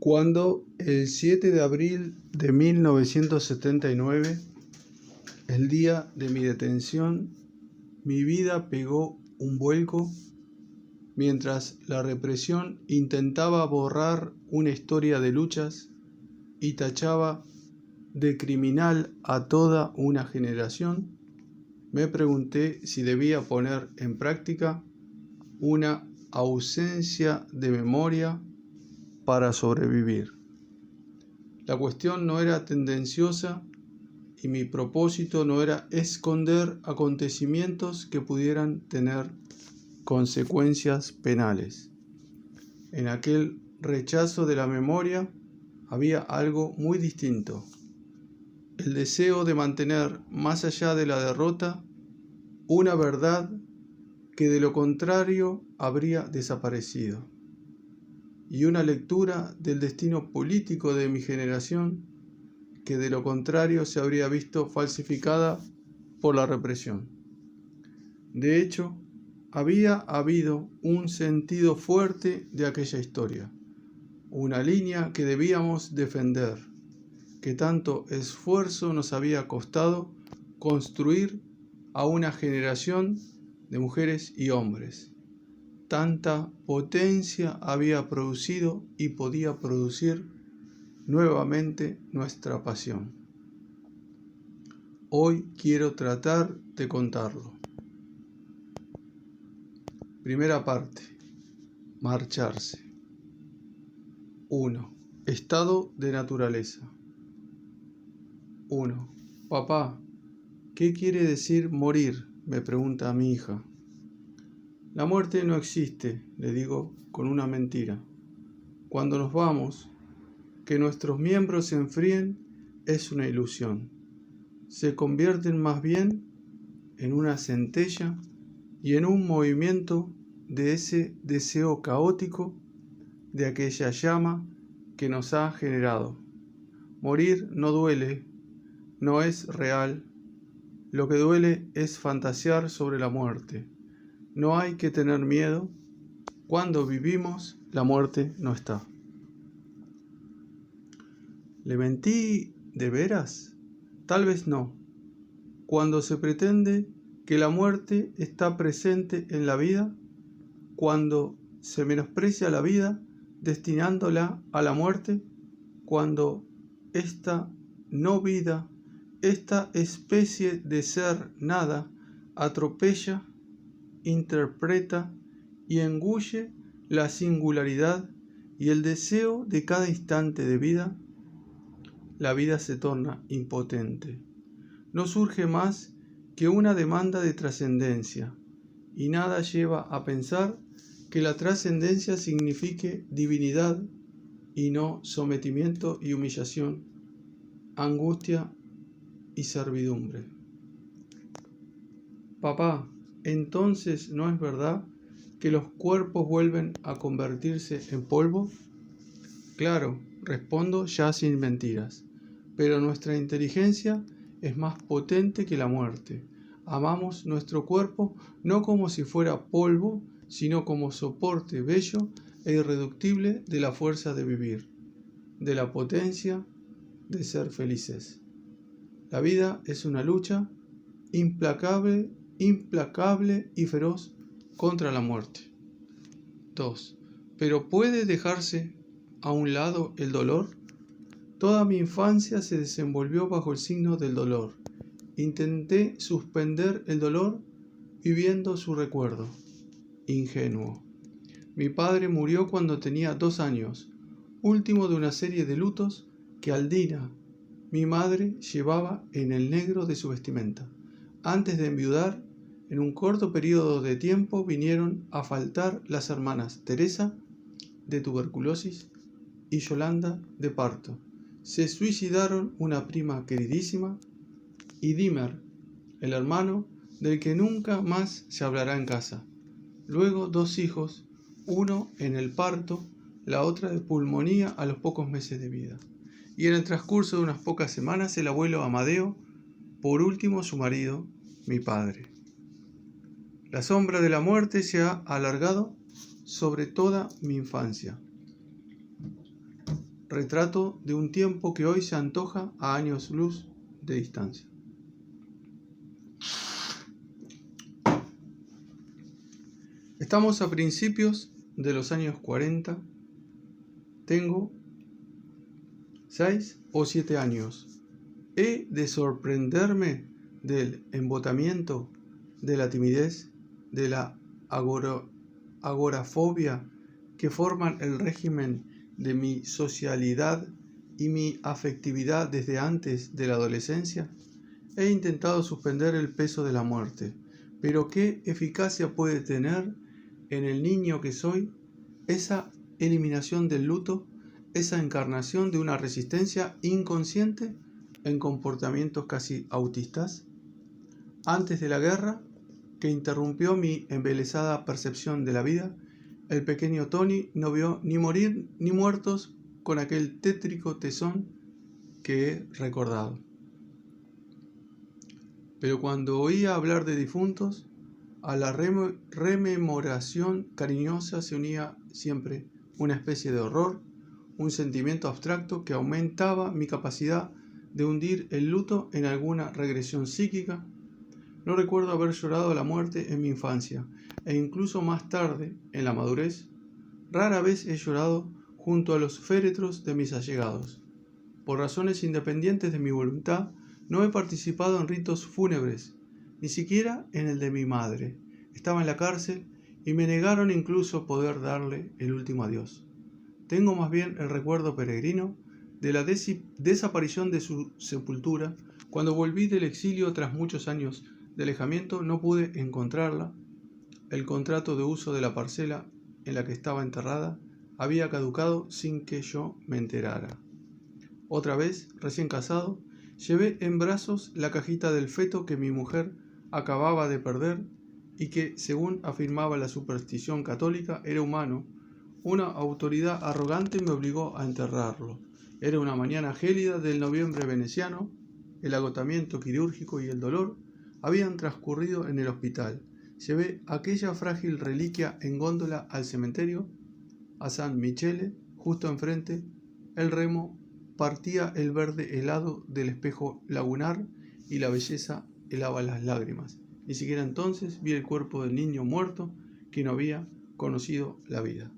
Cuando el 7 de abril de 1979, el día de mi detención, mi vida pegó un vuelco mientras la represión intentaba borrar una historia de luchas y tachaba de criminal a toda una generación. Me pregunté si debía poner en práctica una ausencia de memoria para sobrevivir. La cuestión no era tendenciosa y mi propósito no era esconder acontecimientos que pudieran tener consecuencias penales. En aquel rechazo de la memoria había algo muy distinto: el deseo de mantener más allá de la derrota una verdad que de lo contrario habría desaparecido, y una lectura del destino político de mi generación que de lo contrario se habría visto falsificada por la represión. De hecho, había habido un sentido fuerte de aquella historia, una línea que debíamos defender, que tanto esfuerzo nos había costado construir a una generación de mujeres y hombres. Tanta potencia había producido y podía producir nuevamente nuestra pasión. Hoy quiero tratar de contarlo. Primera parte: marcharse. 1. Estado de naturaleza. 1. Papá, ¿qué quiere decir morir?, me pregunta mi hija. La muerte no existe, le digo con una mentira. Cuando nos vamos, que nuestros miembros se enfríen es una ilusión. Se convierten más bien en una centella y en un movimiento de ese deseo caótico de aquella llama que nos ha generado. Morir no duele, no es real. Lo que duele es fantasear sobre la muerte. No hay que tener miedo. Cuando vivimos, la muerte no está. ¿Le mentí de veras? Tal vez no. Cuando se pretende que la muerte está presente en la vida, cuando se menosprecia la vida destinándola a la muerte, cuando esta no vida, esta especie de ser nada, atropella, interpreta y engulle la singularidad y el deseo de cada instante de vida, la vida se torna impotente. No surge más que una demanda de trascendencia, y nada lleva a pensar que la trascendencia signifique divinidad y no sometimiento y humillación, angustia y servidumbre. Papá, ¿entonces no es verdad que los cuerpos vuelven a convertirse en polvo? Claro, respondo ya sin mentiras, pero nuestra inteligencia es más potente que la muerte. Amamos nuestro cuerpo no como si fuera polvo, sino como soporte bello e irreductible de la fuerza de vivir, de la potencia de ser felices. La vida es una lucha implacable y feroz contra la muerte. 2. ¿Pero puede dejarse a un lado el dolor? Toda mi infancia se desenvolvió bajo el signo del dolor. Intenté suspender el dolor viviendo su recuerdo. Ingenuo. Mi padre murió cuando tenía 2 años, último de una serie de lutos que Aldina, mi madre, llevaba en el negro de su vestimenta. Antes de enviudar, en un corto periodo de tiempo vinieron a faltar las hermanas Teresa, de tuberculosis, y Yolanda, de parto. Se suicidaron una prima queridísima y Dimer, el hermano del que nunca más se hablará en casa. Luego 2 hijos, uno en el parto, la otra de pulmonía a los pocos meses de vida. Y en el transcurso de unas pocas semanas el abuelo Amadeo, por último su marido, mi padre. La sombra de la muerte se ha alargado sobre toda mi infancia. retrato de un tiempo que hoy se antoja a años luz de distancia. Estamos a principios de los años 40. Tengo 6 o 7 años. He de sorprenderme del embotamiento, de la timidez, de la agorafobia que forman el régimen de mi socialidad y mi afectividad desde antes de la adolescencia. He intentado suspender el peso de la muerte, pero ¿qué eficacia puede tener en el niño que soy esa eliminación del luto, esa encarnación de una resistencia inconsciente en comportamientos casi autistas? Antes de la guerra, que interrumpió mi embelesada percepción de la vida, el pequeño Tony no vio ni morir ni muertos con aquel tétrico tesón que he recordado. Pero cuando oía hablar de difuntos, a la rememoración cariñosa se unía siempre una especie de horror, un sentimiento abstracto que aumentaba mi capacidad de hundir el luto en alguna regresión psíquica. No recuerdo haber llorado la muerte en mi infancia, e incluso más tarde, en la madurez, rara vez he llorado junto a los féretros de mis allegados. Por razones independientes de mi voluntad, no he participado en ritos fúnebres, ni siquiera en el de mi madre. Estaba en la cárcel y me negaron incluso poder darle el último adiós. Tengo más bien el recuerdo peregrino de la desaparición de su sepultura. Cuando volví del exilio tras muchos años de alejamiento, no pude encontrarla. El contrato de uso de la parcela en la que estaba enterrada había caducado sin que yo me enterara. Otra vez, recién casado, llevé en brazos la cajita del feto que mi mujer acababa de perder y que, según afirmaba la superstición católica, era humano. Una autoridad arrogante me obligó a enterrarlo. Era una mañana gélida del noviembre veneciano. El agotamiento quirúrgico y el dolor habían transcurrido en el hospital. Llevé aquella frágil reliquia en góndola al cementerio, a San Michele, justo enfrente. El remo partía el verde helado del espejo lagunar y la belleza helaba las lágrimas. Ni siquiera entonces vi el cuerpo del niño muerto que no había conocido la vida.